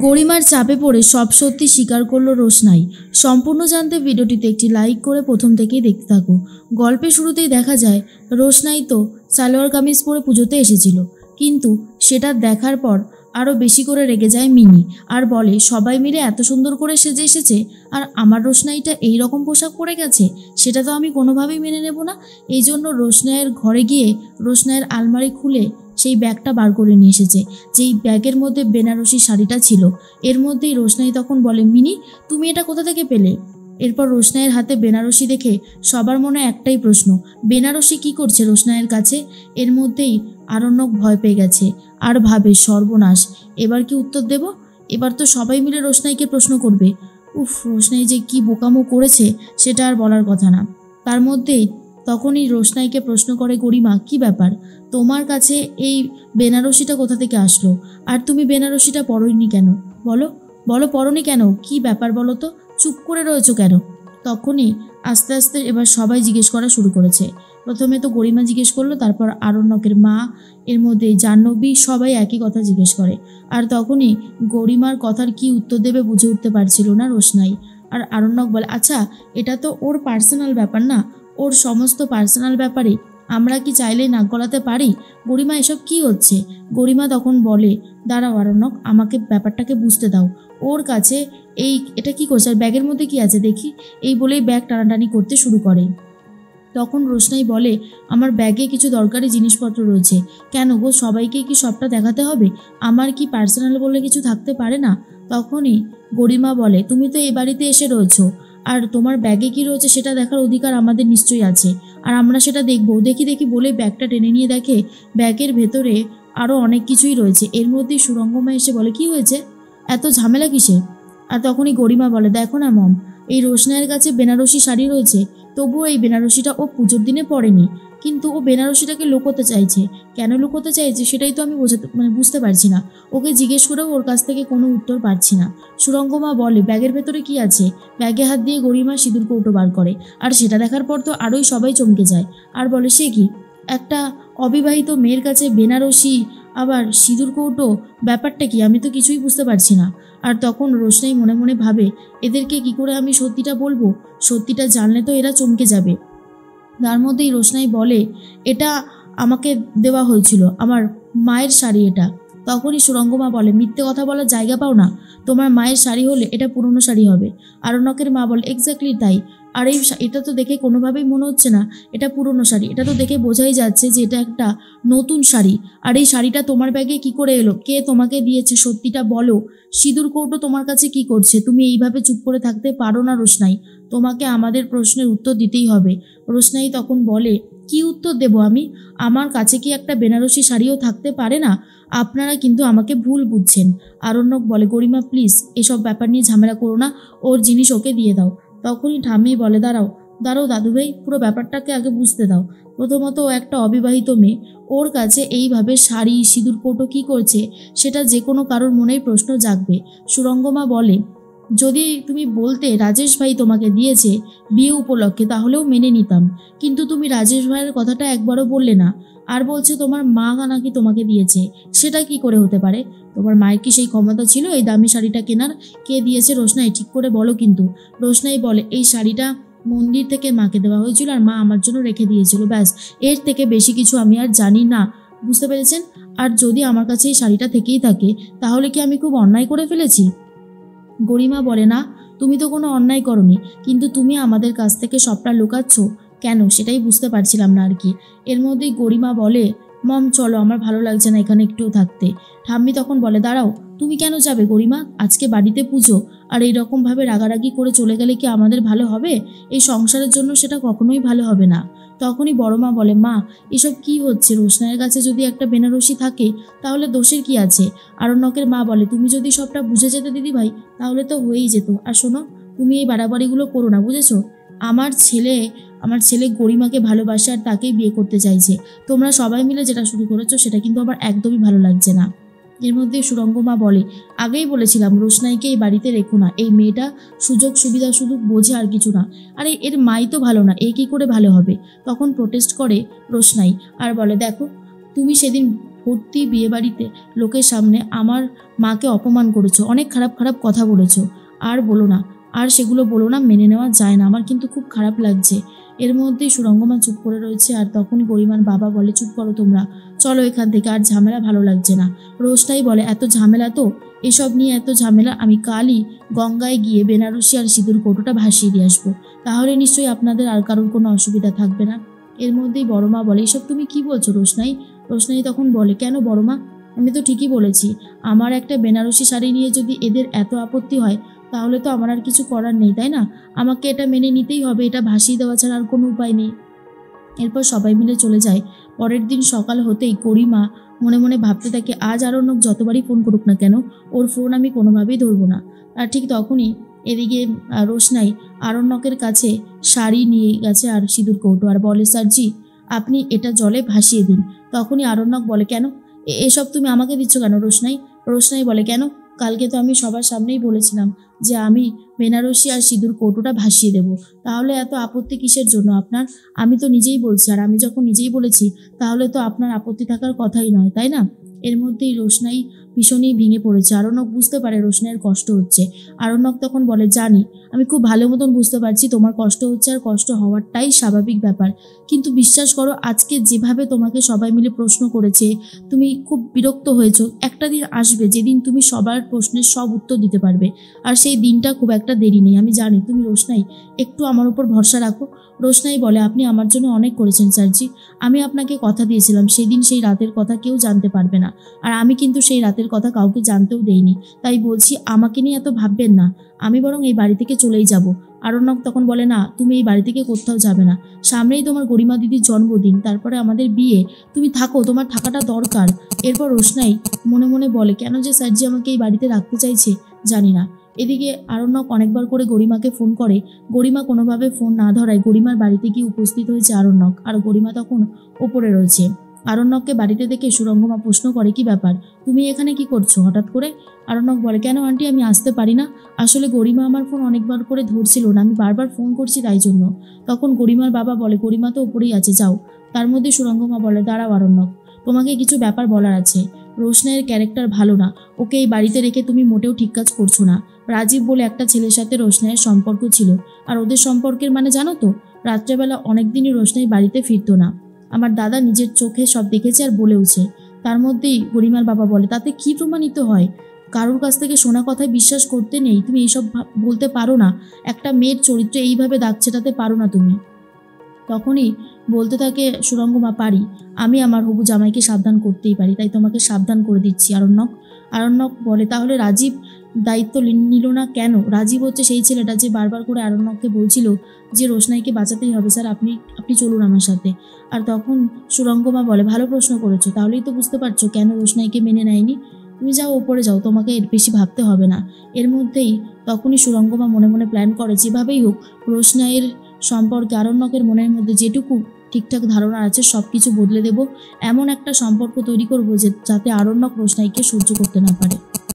গরিমার চাপে পড়ে সব সত্যি স্বীকার করলো রোশনাই। সম্পূর্ণ জানতে ভিডিওটিতে একটি লাইক করে প্রথম থেকেই দেখতে থাকো। গল্পের শুরুতেই দেখা যায় রোশনাই তো সালোয়ার কামিজ পরে পুজোতে এসেছিল, কিন্তু সেটা দেখার পর আরও বেশি করে রেগে যায় মিনি আর বলে সবাই মিলে এত সুন্দর করে সেজে এসেছে আর আমার রোশনাইটা এই রকম পোশাক পরে গেছে, সেটা তো আমি কোনোভাবেই মেনে নেব না। এই জন্য রোশনাইয়ের ঘরে গিয়ে রোশনাইয়ের আলমারি খুলে সেই ব্যাগটা বার করে নিয়ে এসেছে, যেই ব্যাগের মধ্যে বেনারসি শাড়িটা ছিল। এর মধ্যেই রোশনাই তখন বলে, মিনি তুমি এটা কোথা থেকে পেলে? এরপর রোশনাইয়ের হাতে বেনারসি দেখে সবার মনে একটাই প্রশ্ন, বেনারসি কি করছে রোশনাইয়ের কাছে? এর মধ্যেই আরণ্যক ভয় পেয়ে গেছে আর ভাবে সর্বনাশ, এবার কি উত্তর দেব? এবার তো সবাই মিলে রোশনাইকে প্রশ্ন করবে। উফ, রোশনাই যে কি বোকামো করেছে সেটা আর বলার কথা না। তার মধ্যেই তখনই রোশনাইকে প্রশ্ন করে গরিমা, কি ব্যাপার, তোমার কাছে এই বেনারসিটা কোথা থেকে আসলো? আর তুমি বেনারসিটা পরোনি কেন? বলো বলো, পরোনি কেন? কি ব্যাপার বলো তো, চুপ করে রয়েছো কেন? তখনই আস্তে আস্তে এবার সবাই জিজ্ঞেস করা শুরু করেছে। প্রথমে তো গরিমা জিজ্ঞেস করলো, তারপর আরণ্যকের মা, এর মধ্যে জাহ্নবী, সবাই একই কথা জিজ্ঞেস করে। আর তখনই গরিমার কথার কি উত্তর দেবে বুঝে উঠতে পারছিল না রোশনাই। আর আরণ্যক বলে, আচ্ছা এটা তো ওর পার্সোনাল ব্যাপার না, ওর সমস্ত পার্সোনাল ব্যাপারে আমরা কি চাইলেই নাক গলাতে পারি? গরিমা এসব কি হচ্ছে? গরিমা তখন বলে, দাঁড়াও আরণ্যক, আমাকে ব্যাপারটাকে বুঝতে দাও। ওর কাছে এটা কি করছে, আর ব্যাগের মধ্যে কি আছে দেখি? এই বলেই ব্যাগ টানাটানি করতে শুরু করে। তখন রোশনাই বলে, আমার ব্যাগে কিছু দরকারি জিনিসপত্র রয়েছে। কেন গো, সবাইকে কি সবটা দেখাতে হবে? আমার কি পার্সোনাল বলে কিছু থাকতে পারে না? তখনই গরিমা বলে, তুমি তো এই বাড়িতে এসে রয়েছো, আর তোমার ব্যাগে কি রয়েছে সেটা দেখার অধিকার আমাদের নিশ্চয়ই আছে, আর আমরা সেটা দেখবো। দেখি দেখি বলে ব্যাগটা টেনে নিয়ে দেখে ব্যাগের ভেতরে আরও অনেক কিছুই রয়েছে। এর মধ্যেই সুরঙ্গমা এসে বলে, কি হয়েছে, এত ঝামেলা কিসে? আর তখনই গরিমা বলে, দেখো না মম, এই রোশনাইয়ের কাছে বেনারসি শাড়ি রয়েছে, তবুও এই বেনারসিটা ও পুজোর দিনে পরেনি, কিন্তু ও বেনারসিটাকে লুকোতে চাইছে। কেন লুকোতে চাইছে সেটাই তো আমি বুঝতে পারছি না। ওকে জিজ্ঞেস করেও ওর কাছ থেকে কোনো উত্তর পাচ্ছি না। সুরঙ্গমা বলে, ব্যাগের ভেতরে কি আছে? ব্যাগে হাত দিয়ে গরিমা সিঁদুর কৌটো বার করে, আর সেটা দেখার পর তো আরোই সবাই চমকে যায় আর বলে, সে কি, একটা অবিবাহিত মেয়ের কাছে বেনারসি আবার সিঁদুর কৌটো, ব্যাপারটা কি? আমি তো কিছুই বুঝতে পারছি না। আর তখন রোশনাই মনে মনে ভাবে, এদেরকে কি করে আমি সত্যিটা বলবো? সত্যিটা জানলে তো এরা চমকে যাবে। তার মধ্যেই রোশনাই বলে, এটা আমাকে দেওয়া হয়েছিল, আমার মায়ের শাড়ি এটা। তখনই সুরঙ্গমা বলে, মিথ্যে কথা বলার জায়গা পাও না, তোমার মায়ের শাড়ি হলে এটা পুরনো শাড়ি হবে। আরণ্যকের মা বলে, এক্স্যাক্টলি তাই, আর এটা তো দেখে কোনোভাবেই মনে হচ্ছে না এটা পুরনো শাড়ি, এটা তো দেখে বোঝাই যাচ্ছে যে এটা একটা নতুন শাড়ি। আর এই শাড়িটা তোমার ব্যাগে কি করে এলো? কে তোমাকে দিয়েছে? সত্যিটা বলো। সিঁদুর কৌটো তোমার কাছে কি করছে? তুমি এইভাবে চুপ করে থাকতে পারো না রোশনাই, তোমাকে আমাদের প্রশ্নের উত্তর দিতেই হবে। রোশনাই তখন বলে, কি উত্তর দেব আমি? আমার কাছে কি একটা বেনারসি শাড়িও থাকতে পারে না? আপনারা কিন্তু আমাকে ভুল বুঝছেন। আরণ্যক বলে, গরিমা প্লিজ এসব ব্যাপার নিয়ে ঝামেলা করো না, ওর জিনিস ওকে দিয়ে দাও। তখনই ঠাম্মি বলে, দাঁড়াও দাঁড়াও দাদুভাই, পুরো ব্যাপারটাকে আগে বুঝতে দাও। প্রথমত ও একটা অবিবাহিত মেয়ে, ওর কাছে এইভাবে শাড়ি সিঁদুর কৌটো কী করছে সেটা যে কোনো কারোর মনেই প্রশ্ন জাগবে। সুরঙ্গমা বলে, যদি তুমি বলতে রাজেশ ভাই তোমাকে দিয়েছে বিয়ে উপলক্ষে তাহলেও মেনে নিতাম, কিন্তু তুমি রাজেশ ভাইয়ের কথাটা একবারও বললে না, আর বলছে তোমার মা নাকি তোমাকে দিয়েছে। সেটা কি করে হতে পারে? তোমার মায়ের কি সেই ক্ষমতা ছিল এই দামি শাড়িটা কেনার? কে দিয়েছে রোশনাই, ঠিক করে বলো কিন্তু। রোশনাই বলে, এই শাড়িটা মন্দির থেকে মাকে দেওয়া হয়েছিল আর মা আমার জন্য রেখে দিয়েছিল, ব্যাস, এর থেকে বেশি কিছু আমি আর জানি না, বুঝতে পেরেছেন? আর যদি আমার কাছে এই শাড়িটা থেকেই থাকে তাহলে কি আমি খুব অন্যায় করে ফেলেছি? গরিমা বলে, না, তুমি তো কোনো অন্যায় করনি, কিন্তু তুমি আমাদের কাছ থেকে সবটা লুকাচ্ছ কেন সেটাই বুঝতে পারছিলাম না আর কি। এর মধ্যেই গরিমা বলে, মম চলো, আমার ভালো লাগছে না এখানে একটুও থাকতে। ঠাম্মি তখন বলে, দাঁড়াও, তুমি কেন যাবে গরিমা? আজকে বাড়িতে পুজো, আর এইরকমভাবে রাগারাগি করে চলে গেলে কি আমাদের ভালো হবে? এই সংসারের জন্য সেটা কখনোই ভালো হবে না। তখনই বড় মা বলে, মা এসব কি হচ্ছে? রোশনাইয়ের কাছে যদি একটা বেনারসি থাকে তাহলে দোষের কি আছে? আরণ্যকের মা বলে, তুমি যদি সবটা বুঝে যেতে দিদিভাই তাহলে তো হয়েই যেত। আর শোনো, তুমি এই বাড়াবাড়িগুলো করো না, বুঝেছো? আমার ছেলে গরিমাকে ভালোবাসে আর তাকেই বিয়ে করতে চাইছে। তোমরা সবাই মিলে যেটা শুরু করেছো সেটা কিন্তু আবার একদমই ভালো লাগছে না। এর মধ্যে সুরঙ্গমা বলে, আগেই বলেছিলাম রোশনাইকে এই বাড়িতে রেখো না, এই মেয়েটা সুযোগ সুবিধা শুধু বোঝে আর কিছু না। আরে এর মাই তো ভালো না, এ কী করে ভালো হবে? তখন প্রোটেস্ট করে রোশনাই আর বলে, দেখো তুমি সেদিন ভর্তি বিয়েবাড়িতে লোকের সামনে আমার মাকে অপমান করেছো, অনেক খারাপ খারাপ কথা বলেছো। আর বলো না, আর সেগুলো বলো না, মেনে নেওয়া যায় না, আমার কিন্তু খুব খারাপ লাগছে। এর মধ্যেই সুরঙ্গমা চুপ করে রয়েছে। আর তখন গরিমার বাবা বলে, চুপ করো তোমরা, চলো এখান থেকে, আর ঝামেলা ভালো লাগছে না। রোশনাই বলে, এত ঝামেলা তো, এসব নিয়ে এত ঝামেলা, আমি কালই গঙ্গায় গিয়ে বেনারসি আর সিঁদুর কৌটোটা ভাসিয়ে দিয়ে আসবো, তাহলে নিশ্চয়ই আপনাদের আর কারোর কোনো অসুবিধা থাকবে না। এর মধ্যেই বড় মা বলে, এসব তুমি কি বলছো রোশনাই? রোশনাই তখন বলে, কেন বড় মা, আমি তো ঠিকই বলেছি। আমার একটা বেনারসি শাড়ি নিয়ে যদি এদের এত আপত্তি হয়, তাহলে তো আমার আর কিছু করার নেই, তাই না? আমাকে এটা মেনে নিতেই হবে, এটা ভাসিয়ে দেওয়া ছাড়া আর কোনো উপায় নেই। এরপর সবাই মিলে চলে যায়। পরের দিন সকাল হতেই গরিমা মনে মনে ভাবতে থাকে, আজ আরণ্যক যতবারই ফোন করুক না কেন, ওর ফোন আমি কোনোভাবেই ধরবো না। আর ঠিক তখনই এদিকে রোশনাই আরণ্যকের কাছে শাড়ি নিয়ে গেছে আর সিঁদুর কৌটো, আর বলে, স্যারজি আপনি এটা জলে ভাসিয়ে দিন। তখনই আরণ্যক বলে, কেন এসব তুমি আমাকে দিচ্ছ কেন রোশনাই? রোশনাই বলে, কেন, কালকে তো আমি সবার সামনেই বলেছিলাম যে আমি বেনারসি আর সিঁদুর কৌটোটা ভাসিয়ে দেব, তাহলে এত আপত্তি কিসের জন্য আপনার? আমি তো নিজেই বলছি, আর আমি যখন নিজেই বলেছি তাহলে তো আপনার আপত্তি থাকার কথাই নয়, তাই না? এর মধ্যেই রোশনাই ভীষণই ভেঙে পড়েছে। আরণ্যক বুঝতে পারে রোশনাইয়ের কষ্ট হচ্ছে। আরণ্যক তখন বলে, জানি, আমি খুব ভালো মতন বুঝতে পারছি তোমার কষ্ট হচ্ছে, আর কষ্ট হওয়ারটাই স্বাভাবিক ব্যাপার, কিন্তু বিশ্বাস করো, আজকে যেভাবে তোমাকে সবাই মিলে প্রশ্ন করেছে, তুমি খুব বিরক্ত হয়েছো। একটা দিন আসবে যেদিন তুমি সবার প্রশ্নের সব উত্তর দিতে পারবে, আর সেই দিনটা খুব একটা দেরি নেই, আমি জানি। তুমি রোশনাই একটু আমার উপর ভরসা রাখো। রোশনাই বলে, আপনি আমার জন্য অনেক করেছেন স্যারজি, আমি আপনাকে কথা দিয়েছিলাম সেদিন সেই রাতের কথা কেউ জানতে পারবে না, আর আমি কিন্তু সেই রাতের কথা কাউকে জানতেও দেইনি, তাই বলছি আমাকে নিয়ে এত ভাববেন না, আমি বরং এই বাড়ি থেকে চলেই যাব। আরণ্যক তখন বলে, না, তুমি এই বাড়ি থেকে কোথাও যাবে না, সামনেই তোমার গরিমা দিদির জন্মদিন, তারপরে আমাদের বিয়ে, তুমি থাকো, তোমার থাকাটা দরকার। এরপর রোশনাই মনে মনে বলে, কেন যে স্যারজি আমাকে এই বাড়িতে রাখতে চাইছে জানি না। এদিকে আরণ্যক অনেকবার করে গরিমাকে ফোন করে, গরিমা কোনোভাবে ফোন না ধরায় গরিমার বাড়িতে গিয়ে উপস্থিত হয়েছে আরণ্যক, আর গরিমা তখন ওপরে রয়েছে। আরণ্যককে বাড়িতে দেখে সুরঙ্গমা প্রশ্ন করে, কি ব্যাপার, তুমি এখানে কি করছো হঠাৎ করে? আরণ্যক বলে, কেন আন্টি, আমি আসতে পারি না? আসলে গরিমা আমার ফোন অনেকবার করে ধরছিল না, আমি বারবার ফোন করছি তাই জন্য। তখন গরিমার বাবা বলে, গরিমা তো ওপরেই আছে, যাও। তার মধ্যে সুরঙ্গমা বলে, দাঁড়াও আরণ্যক, তোমাকে কিছু ব্যাপার বলার আছে। রোশনাইয়ের ক্যারেক্টার ভালো না, ওকে এই বাড়িতে রেখে তুমি মোটেও ঠিক কাজ করছো না। রাজীব বলে একটা ছেলের সাথে রোশনাইয়ের সম্পর্ক ছিল, আর ওদের সম্পর্কের মানে জানো তো, রাত্রেবেলা অনেকদিনই রোশনাই বাড়িতে ফিরতো না। আমার দাদা নিজের চোখে সব দেখেছে আর বলেওছে। তার মধ্যেই গরিমার বাবা বলে, তাতে কি প্রমাণিত হয়? কারোর কাছ থেকে শোনা কথায় বিশ্বাস করতে নেই, তুমি এইসব বলতে পারো না, একটা মেয়ের চরিত্রে এইভাবে দাগ ছেটাতে পারো না তুমি। তখনই বলতে থাকে সুরঙ্গমা, পারি, আমি আমার হবু জামাইকে সাবধান করতেই পারি, তাই তোমাকে সাবধান করে দিচ্ছি আরণ্যক। আরণ্যক বলে, তাহলে রাজীব দায়িত্ব নিল না কেন? রাজীব হচ্ছে সেই ছেলেটা যে বারবার করে আরণ্যককে বলছিল যে রোশনাইকে বাঁচাতেই হবে, স্যার আপনি আপনি চলুন আমার সাথে। আর তখন সুরঙ্গমা বলে, ভালো প্রশ্ন করেছো, তাহলেই তো বুঝতে পারছো কেন রোশনাইকে মেনে নেয়নি। তুমি যাও ওপরে যাও, তোমাকে এর বেশি ভাবতে হবে না। এর মধ্যেই তখনই সুরঙ্গমা মনে মনে প্ল্যান করে, যেভাবেই হোক রোশনাইয়ের সম্পর্কে আরণ্যকের মনের মধ্যে যেটুকু ঠিকঠাক ধারণা আছে সব কিছু বদলে দেব, এমন একটা সম্পর্ক তৈরি করবো যাতে আরণ্যক রোশনাইকে সহ্য করতে না পারে।